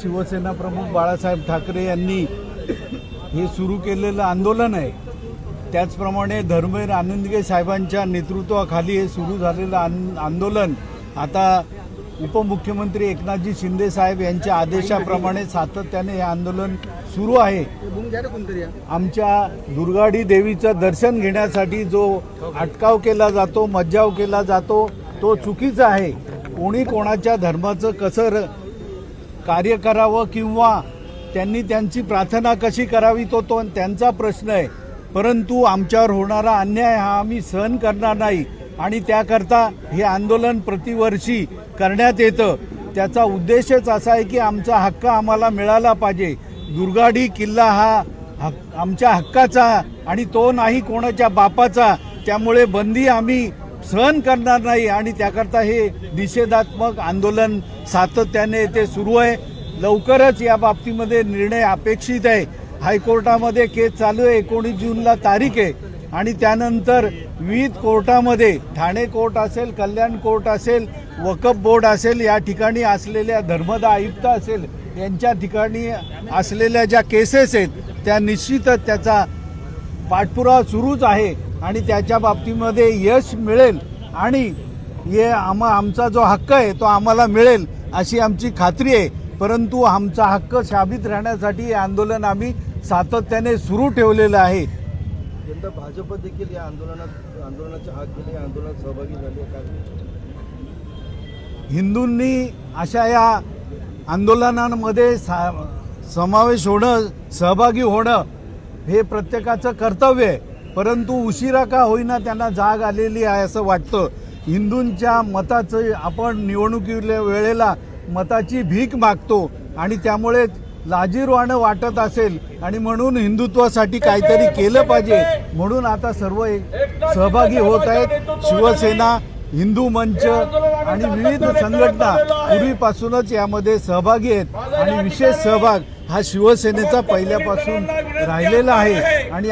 शिवसेना प्रमुख बाळासाहेब ठाकरे यांनी हे सुरू केलेलं आंदोलन आहे, त्याचप्रमाणे धर्मेंद्र आनंदगे साहेबांच्या नेतृत्वाखाली हे सुरू झालेलं आंदोलन आता उपमुख्यमंत्री एकनाथजी शिंदे साहेब यांच्या आदेशाप्रमाणे सातत्याने हे आंदोलन सुरू आहे। आमच्या दुर्गाडी देवीचं दर्शन घेण्यासाठी जो अटकाव केला जातो, मज्जाव केला जातो, तो चुकीचा आहे। कोणी कोणाच्या धर्माचं कसं कार्य करावं किंवा त्यांनी त्यांची प्रार्थना कशी करावी तो त्यांचा प्रश्न आहे, परंतु आमच्यावर होणारा अन्याय हा आम्ही सहन करणार नाही आणि त्याकरता हे आंदोलन प्रतिवर्षी करण्यात येतं। त्याचा उद्देशच असा आहे की आमचा हक्क आम्हाला मिळाला पाहिजे। दुर्गाडी किल्ला हा आमच्या हक्काचा आणि तो नाही कोणाच्या बापाचा, त्यामुळे बंदी आम्ही सहन करणार नाही आणि त्याकरता हे निषेधात्मक आंदोलन सातत्याने ते सुरू आहे। लवकरच या बाबतीमध्ये निर्णय अपेक्षित आहे। हायकोर्टामध्ये केस चालू आहे, 19 जूनला तारीख आहे आणि त्यानंतर विविध कोर्टामध्ये ठाणे कोर्ट असेल, कल्याण कोर्ट असेल, वक्फ बोर्ड असेल, या ठिकाणी असलेल्या धर्मदा आयुक्त असेल, यांच्या ठिकाणी असलेल्या ज्या केसेस आहेत त्या निश्चितच त्याचा पाठपुरावा सुरूच आहे आणि त्याच्या बाबतीमध्ये यश मिळेल आणि हे आमचा जो हक्क आहे तो आम्हाला मिळेल अशी आमची खात्री आहे। परंतु आमचा हक्क साबित राहण्यासाठी हे आंदोलन आम्ही सातत्याने सुरू ठेवलेलं आहे। यंदा भाजप देखील या आंदोलनाच्या हात घेणे, या आंदोलनात सहभागी झाले का? हिंदूंनी अशा या आंदोलनांमध्ये समावेश होणं, सहभागी होणं हे प्रत्येकाचं कर्तव्य आहे, परंतु उशिरा का होईना त्यांना जाग आलेली आहे असं वाटतं। हिंदूंच्या मताचं आपण निवडणुकीच्या वेळेला मताची भीक मागतो आणि त्यामुळे लाजिरवाणं वाटत असेल आणि म्हणून हिंदुत्वासाठी काहीतरी केलं पाहिजे म्हणून आता सर्व सहभागी होत आहेत। शिवसेना, हिंदू मंच आणि विविध संघटना पूर्वीपासूनच यामध्ये सहभागी आहेत आणि विशेष सहभाग हा शिवसेनेचा पहिल्यापासून राहिलेला आहे आणि